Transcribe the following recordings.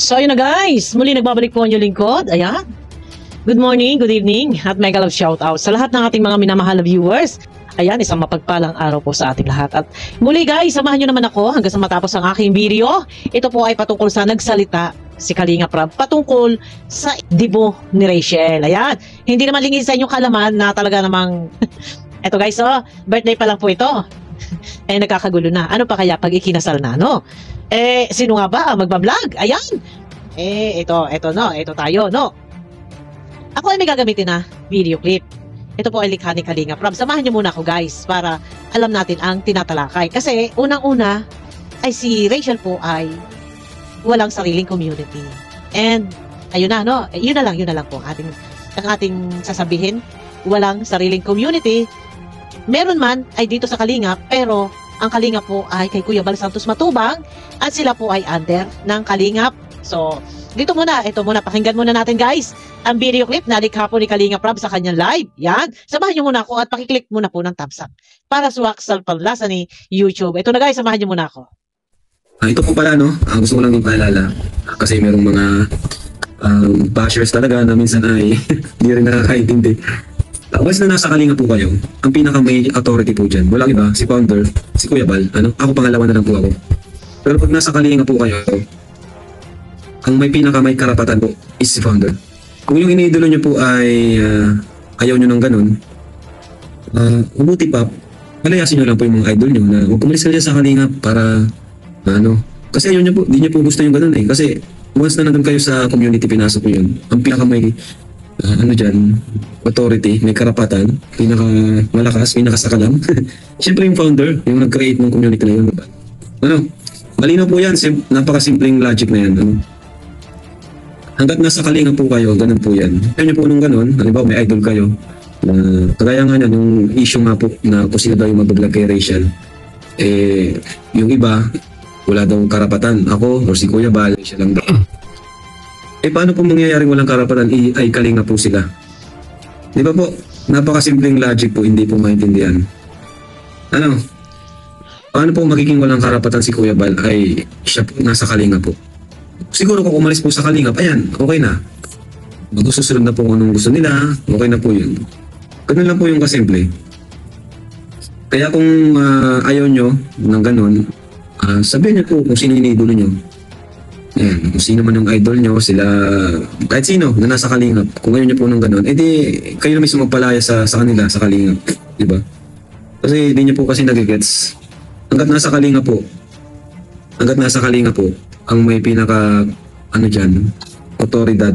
So yun na guys, muli nagbabalik po ang inyong lingkod. Ayan. Good morning, good evening, at mega love shout out sa lahat ng ating mga minamahal na viewers. Ayan, isang mapagpalang araw po sa ating lahat. At muli guys, samahan nyo naman ako hanggang sa matapos ang aking video. Ito po ay patungkol sa nagsalita si Kalinga Prab patungkol sa dibo ni Rachel. Ayan, hindi naman lingid sa inyong kalaman na talaga namang eto guys, oh, birthday pa lang po ito. Eh nagkakagulo na. Ano pa kaya pag ikinasal na, no? Eh sino nga ba ang magbablog? Ayan. Ito tayo, no? Ako ay may gagamitin na video clip. Ito po ay likha ni Kalinga Prab. Samahan niyo muna ako guys para alam natin ang tinatalakay. Kasi unang-una ay si Rachel po ay walang sariling community. And ayun na, no? Yun na lang po ang ating sasabihin. Walang sariling community. Meron man ay dito sa Kalinga, pero ang Kalinga po ay kay Kuya Bal Santos Matubang at sila po ay under ng Kalingap. So, ito muna, pakinggan muna natin guys ang video clip na likha po ni Kalinga Prab sa kanyang live. Yan, samahan nyo muna ako at pakiclick muna po ng thumbs up para suwak sa panlasa ni YouTube. Ito na guys, samahan nyo muna ako. Ito po pala, no? Gusto ko lang din paalala kasi merong mga bashers talaga na minsan ay hindi rin nakakaintindi. Once na nasa Kalinga po kayo, ang pinaka may authority po dyan, walang iba, si founder, si Kuya Bal, ako pangalawa na lang po ako. Pero pag nasa Kalinga po kayo, ang may pinaka may karapatan po is si founder. Kung yung iniidolo nyo po ay ayaw nyo ng ganun, umuti pa, palayasin nyo lang po yung mga idol nyo na huwag kumalis ka sa Kalinga para, kasi ayaw nyo po, di nyo po gusto yung ganun eh. Kasi once na nandun kayo sa community, pinasok nyo yun, ang pinaka may authority, may karapatan, pinaka malakas, pinakasakalam. Siyempre yung founder, yung nag-create ng community na yun. Malinaw po yan, napakasimpleng logic na yan. Hanggat nasa Kalinga po kayo, ganun po yan. Kaya nyo po nung ganun, halimbawa may idol kayo, kagaya nga yan, yung issue nga po na kung sino daw yung mabablog kay Rachel, yung iba, wala daw karapatan. Ako, or si Kuya Bal, siya lang daw. Paano po mangyayaring walang karapatan ay Kalinga po sila? Di ba po? Napakasimpleng logic po, hindi po maintindihan. Paano po magiging walang karapatan si Kuya Bal ay siya po nasa Kalinga po? Siguro kung umalis po sa Kalinga, ayan, okay na. Magsusunod na po kung anong gusto nila, okay na po yun. Ganun lang po yung kasimple. Kaya kung ayaw nyo ng ganun, sabihin nyo po kung sino iniidolo nyo. Ayan, kung sino man yung idol nyo, sila, kahit sino na nasa Kalinga, kung ayaw nyo po ng ganun, edi kayo na mismo magpalaya sa kanila, sa Kalinga. Diba? Kasi hindi nyo po kasi nagigets. Hanggat nasa Kalinga po, ang may pinaka, otoridad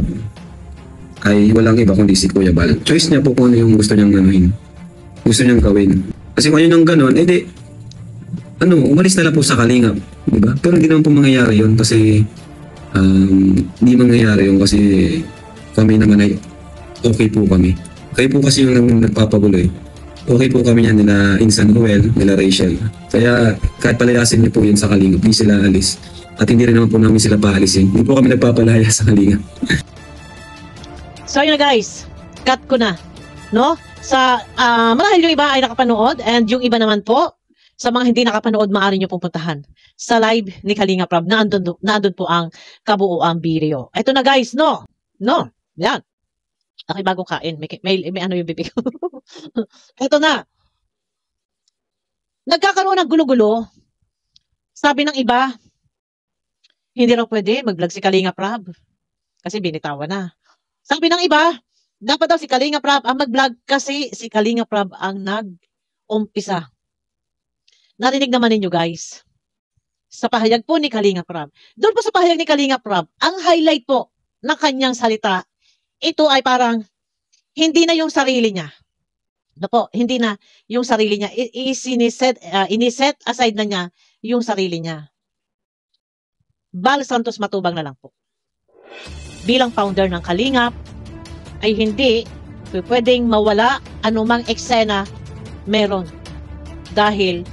ay walang iba kundi si Kuya Bal. Choice niya po kung ano yung gusto niyang gusto niyang gawin. Kasi kung ayaw ng ganun, edi, umalis na lang po sa Kalinga. Diba? Pero hindi naman po mangyayari yun kasi hindi mangyayari yun kasi kami naman ay okay po kami. Kayo po kasi yung nagpapagulo eh. Okay po kami yan nila Insan Ruel, nila Rachel. Kaya kahit palayasin niyo po yun sa Kalinga, hindi sila alis. At hindi rin naman po namin sila paalisin. Hindi po kami nagpapalaya sa Kalinga. So yun na guys, cut ko na. No? Marahil yung iba ay nakapanood and yung iba naman po, sa mga hindi nakapanood, maaari nyo pupuntahan sa live ni Kalinga Prab na andun po ang kabuuang video. Ito na guys, no? Yan. Okay, bagong kain. May ano yung bibig ko. Ito na. Nagkakaroon ng gulo-gulo. Sabi ng iba, hindi raw pwede mag-vlog si Kalinga Prab kasi binitawan na. Sabi ng iba, dapat daw si Kalinga Prab ang mag-vlog kasi si Kalinga Prab ang nag-umpisa. Narinig naman ninyo guys, sa pahayag po ni Kalinga Prab. Doon po sa pahayag ni Kalinga Prab, ang highlight po ng kanyang salita, ito ay parang hindi na yung sarili niya. Hindi na yung sarili niya. Iniset aside na niya yung sarili niya. Bal Santos Matubang na lang po. Bilang founder ng Kalingap, ay hindi pwedeng mawala anumang eksena meron. Dahil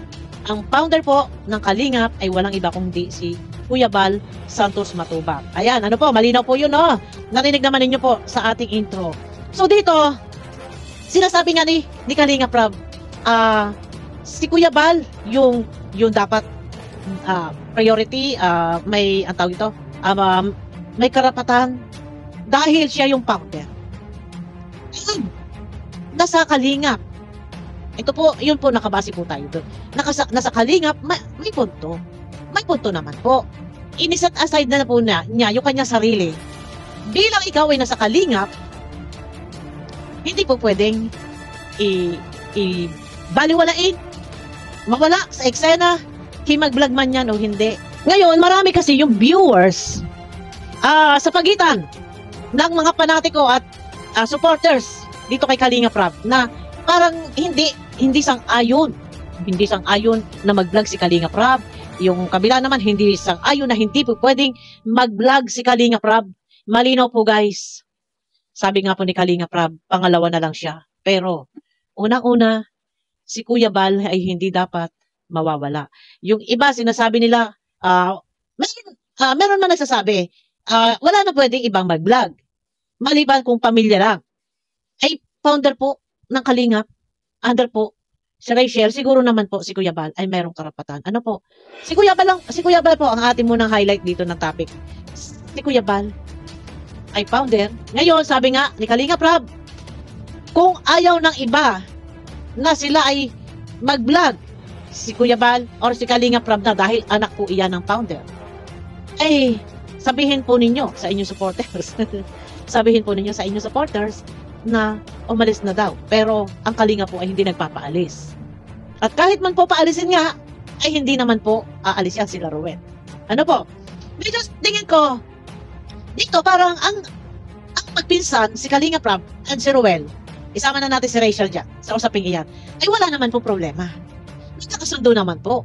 ang founder po ng Kalingap ay walang iba kundi si Kuya Bal Santos Matubang. Ayan, malinaw po yun, no? Narinig naman ninyo po sa ating intro. So dito, sinasabi nga ni Kalinga Prab, si Kuya Bal, yung dapat priority, may, ang tawag ito, may karapatan dahil siya yung founder. And, nasa Kalingap. Ito po, yun po, nakabase po tayo doon. Nasa Kalingap, may punto. May punto naman po. Iniset aside na po niya yung kanyang sarili. Bilang ikaw ay nasa Kalingap, hindi po pwedeng baliwalain, mawala sa eksena, himag-vlog man yan o hindi. Ngayon, marami kasi yung viewers sa pagitan ng mga panatiko at supporters dito kay Kalingap Rab na parang hindi sang-ayon na mag-vlog si Kalingap Rab. Yung kabila naman hindi sang-ayon na hindi po pwedeng mag-vlog si Kalingap Rab. Malinaw po guys. Sabi nga po ni Kalingap Rab, pangalawa na lang siya. Pero unang-una, si Kuya Bal ay hindi dapat mawawala. Yung iba sinasabi nila, meron man nagsasabi, wala na pwedeng ibang mag-vlog. Maliban kung pamilya lang. Ay founder po ng Kalingap, under po si Rachel, siguro naman po si Kuya Bal ay merong karapatan. Ano po? Si Kuya Bal po ang ating munang highlight dito ng topic. Si Kuya Bal ay founder. Ngayon, sabi nga ni Kalingap Rab, kung ayaw ng iba na sila ay mag-vlog, si Kuya Bal or si Kalingap Rab na dahil anak po iyan ng founder, ay sabihin po ninyo sa inyong supporters sabihin po ninyo sa inyong supporters na umalis na daw. Pero ang Kalingap po ay hindi nagpapaalis. At kahit man po paalisin nga, ay hindi naman po aalis yan sila Ruel. Ano po? Medyo tingin ko, dito parang ang magpinsan, si Kalingap Rab and si Ruel, isama na natin si Rachel dyan, sa usaping iyan, ay wala naman po problema. Nagkakasundo naman po.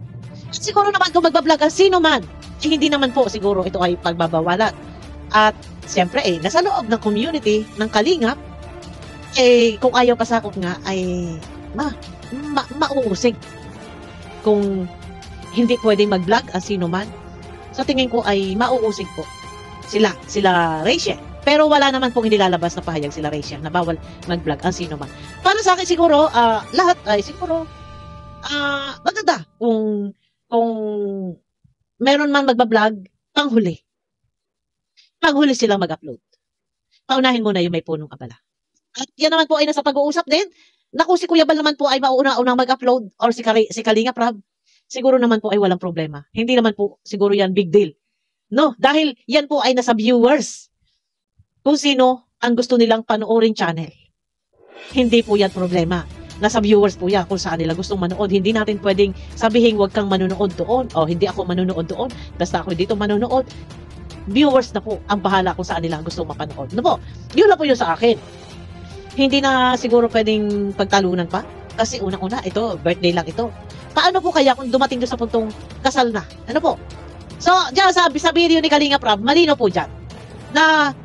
At siguro naman kung magbablog ang sino man, ay hindi naman po siguro ito ay pagbabawalan. At siyempre nasa loob ng community ng Kalingap, kung ayaw pasakop nga ay mauusig. Kung hindi pwedeng mag-vlog ang sino man, sa tingin ko ay mauusig po sila Rachel. Pero wala naman pong inilalabas na pahayag sila Rachel na bawal mag-vlog ang sino man. Para sa akin siguro, lahat ay siguro maganda kung meron man magbablog, panghuli silang mag-upload. Paunahin muna yung may punong abala. At yan naman po ay nasa pag-uusap din. Naku, si Kuya Bal naman po ay mauna-unang mag-upload or si Kalingap Rab, siguro naman po ay walang problema. Hindi naman po siguro yan big deal. No, dahil yan po ay nasa viewers. Kung sino ang gusto nilang panoorin channel. Hindi po yan problema. Nasa viewers po yan kung saan nila gustong manood. Hindi natin pwedeng sabihin huwag kang manonood doon o hindi ako manonood doon. Basta ako dito manonood. Viewers na po ang bahala kung saan nila gustong mapanood. Ano po? Yun lang po yun sa akin. Hindi na siguro pwedeng pagtalunan pa. Kasi unang-una, ito, birthday lang ito. Paano po kaya kung dumating doon sa puntong kasal na? Ano po? So, dyan sa video ni Kalingap Rab, malino po dyan. Na,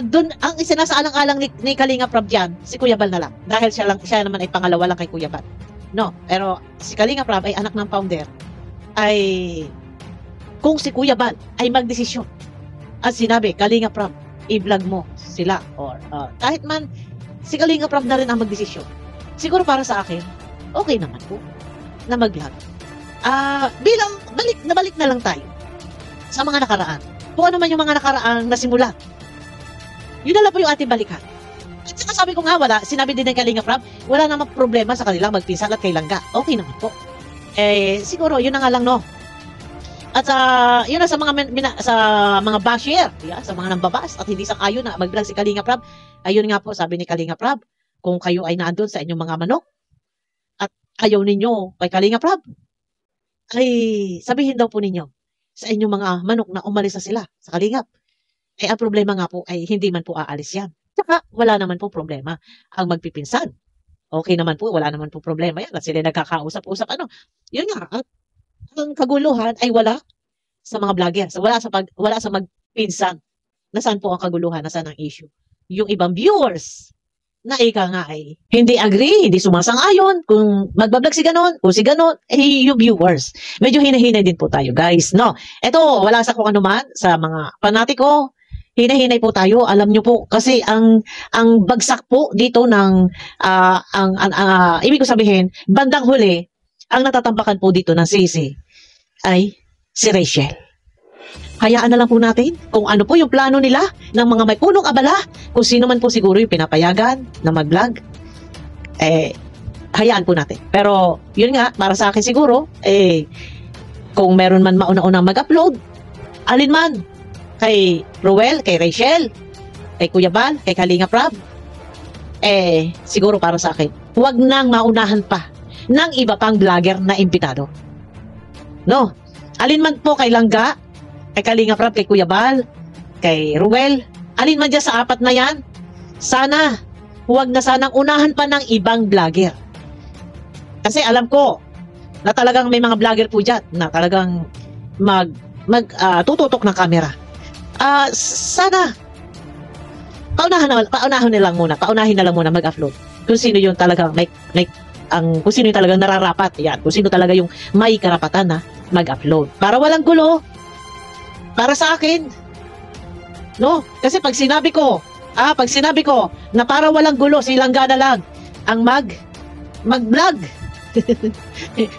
doon, ang isinasaalang-alang ni Kalingap Rab dyan, si Kuya Bal na lang. Dahil siya naman ay pangalawa lang kay Kuya Bal. No, pero si Kalingap Rab ay anak ng founder. Ay, kung si Kuya Bal ay magdesisyon at sinabi, Kalingap Rab, i-vlog mo sila. Or, kahit man, si Kalingap Rab na rin ang magdesisyon. Siguro para sa akin, okay naman po na mag-vlog. Bilang balik na lang tayo sa mga nakaraan. Kung ano man yung mga nakaraang nasimula. Yun na lang po yung ating balikan. At saka sabi ko nga, sinabi din ng Kalingap Rab, wala namang problema sa kanilang magpinsan at kay Langga. Okay naman po. Siguro, yun na nga lang, no? At yun na sa mga basher, sa mga nambabas at hindi sang-ayon na mag-vlog si Kalingap Rab. Ayun nga po, sabi ni Kalingap Rab, kung kayo ay naandun sa inyong mga manok at ayaw ninyo kay Kalingap Rab, ay sabihin daw po ninyo sa inyong mga manok na umalis na sila sa Kalingap. Ang problema nga po ay hindi man po aalis yan. Saka wala naman po problema ang magpipinsan. Okay naman po, wala naman po problema yan. At sila nagkakausap-usap. Yun nga, at ang kaguluhan ay wala sa mga vlogger. So, wala sa magpinsan. Nasaan po ang kaguluhan? Nasaan ang issue? Yung ibang viewers na ika nga ay hindi agree, hindi sumasang-ayon kung magbablog si ganon, kung si ganon, yung viewers. Medyo hinahinay din po tayo, guys. No, eto, wala sa kung ano man, sa mga panatiko, hinahinay po tayo. Alam nyo po, kasi ang bagsak po dito ng, ibig ko sabihin, bandang huli, ang natatampakan po dito ng sisi ay si Rachel. hayaan na lang po natin kung ano po yung plano nila ng mga may punong abala, kung sino man po siguro yung pinapayagan na mag-vlog, hayaan po natin. Pero, yun nga, para sa akin siguro, kung meron man mauna-unang mag-upload, alin man, kay Ruel, kay Rachel, kay Kuya Bal, kay Kalinga Prab, siguro para sa akin, huwag nang maunahan pa ng iba pang vlogger na imbitado. No? Alin man po kay Langga, kay Kalinga Prab, kay Kuya Bal, kay Ruel, alin man dyan sa apat na yan, sana, huwag na sanang unahan pa ng ibang vlogger. Kasi alam ko, na talagang may mga vlogger po dyan, na talagang tututok ng camera. Sana, paunahin na lang muna mag-upload. Kung sino yung talagang kung sino yung talagang nararapat, yan, kung sino talaga yung may karapatan na mag-upload. Para walang gulo, para sa akin, no? Kasi pag sinabi ko na para walang gulo, si Langga na lang ang mag-vlog.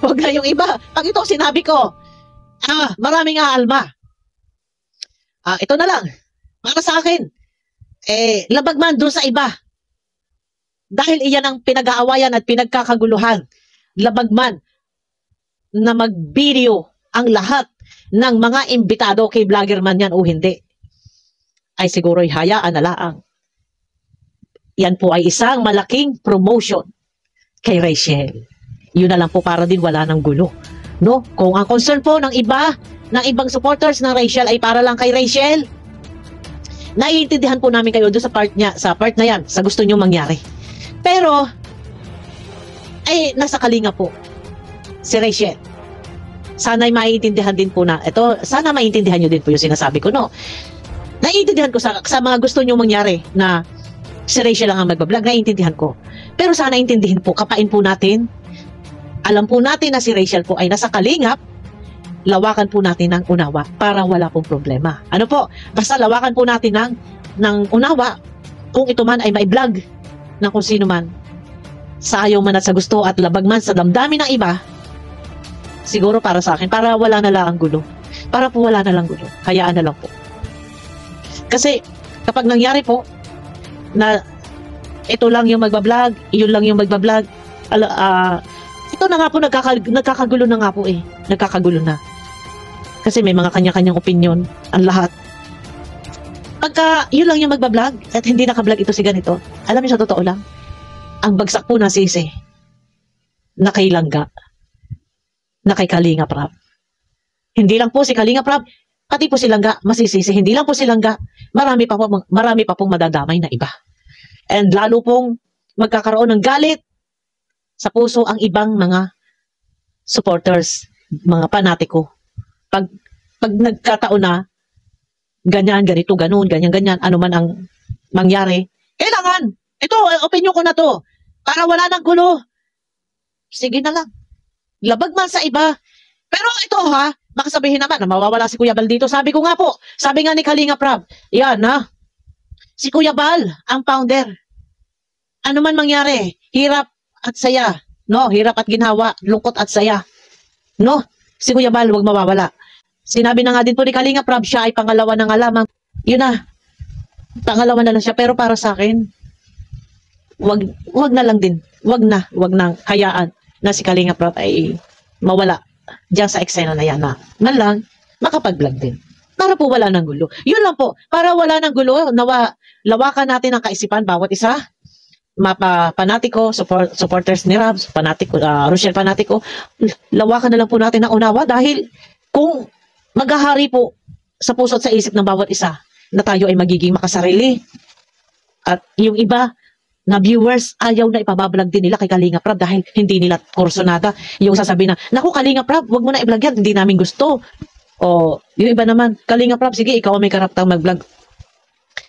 Huwag na yung iba. Pag ito sinabi ko, maraming aalma. Ito na lang, para sa akin, labag man doon sa iba. Dahil iyan ang pinag-aawayan at pinagkakaguluhan. Labag man na mag-video ang lahat ng mga imbitado kay vlogger man yan o hindi. Ay siguro'y hayaan na laang. Yan po ay isang malaking promotion kay Rachel. Yun na lang po para din wala ng gulo. No? Kung ang concern po ng ibang supporters ng Rachel ay para lang kay Rachel, naiintindihan po namin kayo doon sa part na yan, sa gusto nyo mangyari. Pero, nasa Kalinga po si Rachel. Sana'y maiintindihan din po sana maiintindihan nyo din po yung sinasabi ko, no? Naiintindihan ko sa mga gusto nyo mangyari na si Rachel lang ang magbablog, naiintindihan ko. Pero sana intindihin po, kapain po natin. Alam po natin na si Rachel po ay nasa Kalingap, lawakan po natin ng unawa para wala pong problema. Ano po? Basta lawakan po natin ng unawa kung ito man ay mai-vlog ng kung sino man sa ayaw man at sa gusto at labag man sa damdamin ng iba, siguro para sa akin, para wala na lang ang gulo. Para po wala na lang gulo. Hayaan na lang po. Kasi kapag nangyari po na ito lang yung magbablog, yun lang yung magbablog, ito na nga po, nagkakagulo na nga po Nagkakagulo na. Kasi may mga kanya-kanyang opinion ang lahat. Pagka yun lang yung magbablog at hindi nakablog ito si ganito, alam niyo sa totoo lang, ang bagsak po na sisi na kay Langga, na kay Kalinga Prab. Hindi lang po si Kalinga Prab, pati po si Langga masisisi. Hindi lang po si Langga, marami pa pong madadamay na iba. And lalo pong magkakaroon ng galit sa puso ang ibang mga supporters, mga panatiko. Pag nagkataon na ganyan, ganito, ganun, ganyan, ano man ang mangyari, kailangan, ito, opinion ko na to, para wala ng gulo. Sige na lang. Labag man sa iba. Pero ito baka sabihin naman na mawawala si Kuya Bal dito. Sabi ko nga po, sabi nga ni Kalinga Prab, yan si Kuya Bal, ang founder. Ano man mangyari, hirap at saya, no? Hirap at ginhawa, lungkot at saya, no? Si Kuya Bal, huwag mawawala. Sinabi na nga din po ni Kalinga Prab, siya ay pangalawa ng alamang. Yun na, pangalawa na lang siya. Pero para sa akin, wag na lang din. Wag na hayaan na si Kalinga Prab ay mawala diyan sa eksena na yan na lang makapag-vlog din. Para po wala ng gulo. Yun lang po, para wala ng gulo, lawakan natin ang kaisipan bawat isa. Panatiko, supporters ni Rabs, panatiko, Rochelle panatiko, lawakan na lang po natin ang unawa dahil kung maghahari po sa puso at sa isip ng bawat isa na tayo ay magiging makasarili at yung iba na viewers ayaw na ipabablog din nila kay Kalinga Prab dahil hindi nila kursonada yung sasabihin na, naku Kalinga Prab, wag mo na i-vlog yan, hindi namin gusto. O yung iba naman, Kalinga Prab, sige ikaw may karapatang mag-vlog.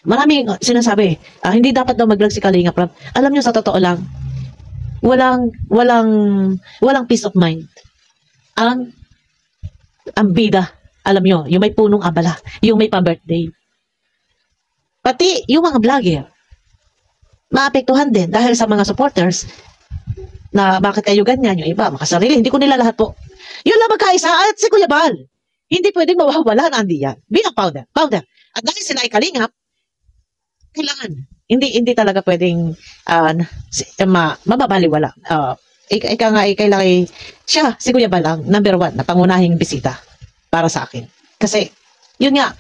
Maraming sinasabi, hindi dapat daw mag-vlog si Kalinga Prab. Alam nyo sa totoo lang, walang peace of mind ang bida. Alam nyo, yung may punong abala, yung may pa-birthday. Pati yung mga vlogger, maapektuhan din dahil sa mga supporters na bakit kayo ganyan, yung iba, makasarili. Hindi ko nila lahat po. Yun lang magkaisa at si Kuya Bal. hindi pwedeng mawawala na Andy yan. Bilang founder. At dahil sila ay kalingap, kailangan. Hindi talaga pwedeng mababaliwala. Ika nga, kailangan siya, si Kuya Bal, ang number 1 na pangunahing bisita para sa akin. Kasi, yun nga,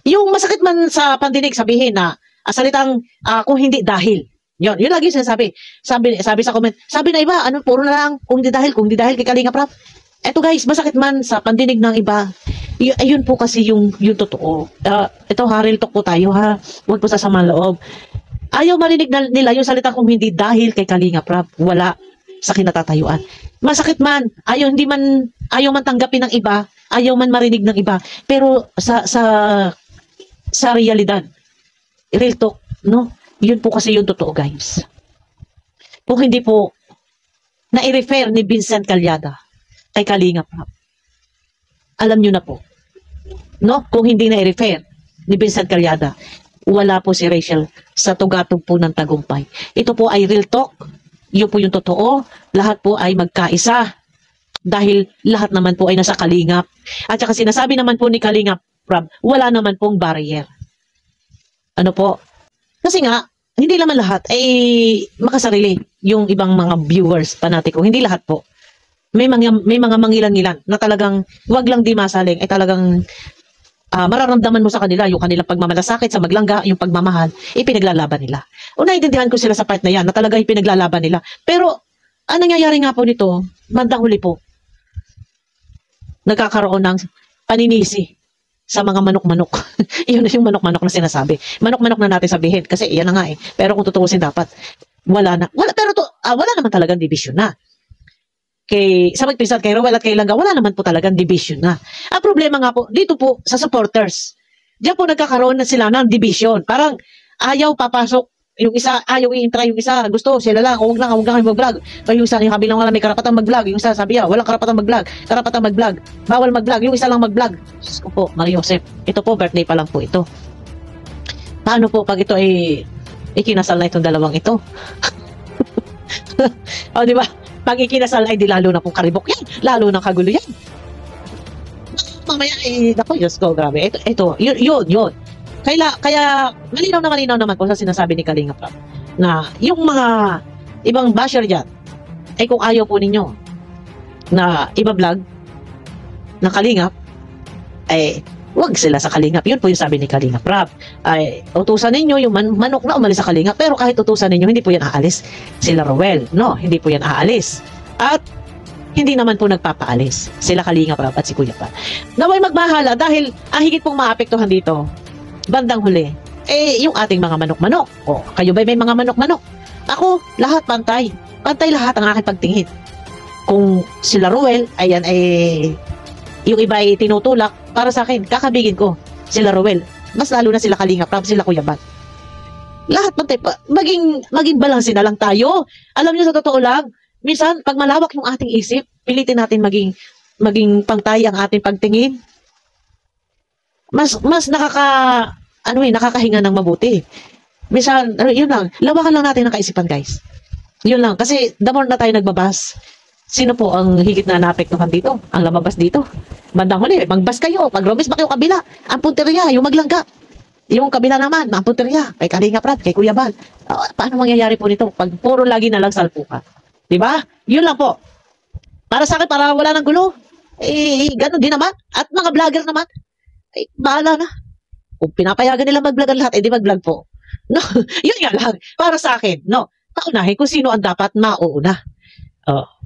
yung masakit man sa pandinig sabihin na salitang kung hindi dahil. Yun lagi sinasabi. Sabi sa comment, sabi na iba, puro na lang, kung di dahil kay Kalinga Prab. Eto guys, masakit man sa pandinig ng iba, ayun po kasi yung totoo. Ito real talk po tayo ha, huwag po sasama loob. Ayaw marinig nila yung salita kung hindi dahil kay Kalinga Prab, wala sa kinatatayuan. Masakit man, ayaw man tanggapin ng iba, ayaw man marinig ng iba, pero sa realidad, real talk, no? Yun po kasi yung totoo, guys. Kung hindi po na-refer ni Vincent Calyada kay Kalinga Prab, alam nyo na po, no? Kung hindi na-refer ni Vincent Calyada, wala po si Rachel sa tugatog po ng tagumpay. Ito po ay real talk, yun po yung totoo, lahat po ay magkaisa dahil lahat naman po ay nasa Kalingap. At saka sinasabi naman po ni Kalinga Prab, wala naman pong barrier. Ano po? Kasi nga, hindi naman lahat ay makasarili yung ibang mga viewers panatiko. Hindi lahat po. May mga mangilan-ngilan na talagang wag lang di masaling ay talagang mararamdaman mo sa kanila yung kanilang pagmamalasakit sa maglangga, yung pagmamahal, ipinaglalaban nila. Naintindihan ko sila sa part na yan na talagang ipinaglalaban nila. Pero, ang nangyayari nga po nito, bandang huli po, nagkakaroon ng paninisi sa mga manok-manok. Yun yung manok-manok na sinasabi. Manok-manok na natin sabihin kasi iyan na nga eh. Pero kung tutuusin dapat, wala naman talagang division na. Sa magpisat kay Rowell at kay Langga, wala naman po talagang division na. Ang problema nga po, dito po sa supporters, diyan po nagkakaroon na sila ng division. Parang ayaw papasok yung isa, ayaw i-try yung isa, gusto sila lang, huwag lang kayo mag-vlog. Yung isa, yung kabilang wala may karapatang mag-vlog, yung isa sabi walang karapatang mag-vlog, bawal mag-vlog, yung isa lang mag-vlog. Diyos ko po, Maria Joseph, ito po, birthday pa lang po ito. Paano po pag ito ay ikinasal na itong dalawang ito? O di ba? Pag ikinasal ay di lalo na pong karibok yan, lalo na kagulo yan. Mamaya naku, Diyos ko, grabe. Ito, yun. Kaya malinaw naman po sa sinasabi ni Kalinga Prab na yung mga ibang basher dyan, ay kung ayaw po ninyo na iba-vlog na Kalingap, ay wag sila sa Kalingap. Yun po yung sabi ni Kalinga Prab. Ay, utusan ninyo yung manok na umalis sa Kalingap, pero kahit utusan ninyo, hindi po yan aalis. Sila Rowell, no? Hindi po yan aalis. At hindi naman po nagpapaalis. Sila Kalinga Prab at si Kuya Bal. Naway magbahala dahil ang higit pong maapektuhan dito, bandang huli, yung ating mga manok-manok. Kayo ba may mga manok-manok? Ako, lahat pantay. Pantay lahat ang aking pagtingin. Kung sila Rowell, ayan yung iba ay tinutulak, para sa akin, kakabigin ko sila Rowell. Mas lalo na sila Kalinga Prab, sila Kuya Bal. Lahat pantay. Maging balanse na lang tayo. Alam niyo sa totoo lang, minsan, pag malawak yung ating isip, pilitin natin maging pantay ang ating pagtingin. Mas nakakahinga ng mabuti. Minsan, yun lang, lawakan lang natin ang kaisipan, guys. Yun lang, kasi the more na tayo nagbabas, sino po ang higit na naapektuhan dito? Ang lamabas dito. Bandang huli, magbas kayo, pag-romis ba kayo kabila? Ang punteriya, yung maglangga. Yung kabila naman, ang punteriya, kay Kalinga Prab, kay Kuya Bal. Paano mangyayari po nito? Pag puro lagi na lang salpukan. Diba? Yun lang po. Para sa akin, para wala ng gulo. Ganun din naman. At mga vlogger naman, bahala na. Kung pinapayagan nila mag-vlog ang lahat, di mag-vlog po. No, yun nga lang. Para sa akin, no, paunahin kung sino ang dapat mauuna.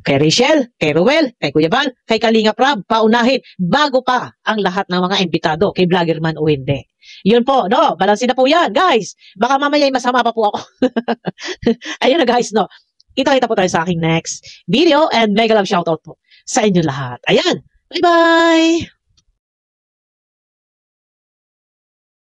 Kay Rachel, kay Rowell, kay Kuya Bal, kay Kalinga Prab, paunahin bago pa ang lahat ng mga imbitado, kay vlogger man o hindi. Yun po, no, balansin na po yan, guys. Baka mamaya masama pa po ako. Ayun na guys, no. Kita-kita po tayo sa aking next video and mega love shoutout po sa inyo lahat. Ayan, bye-bye!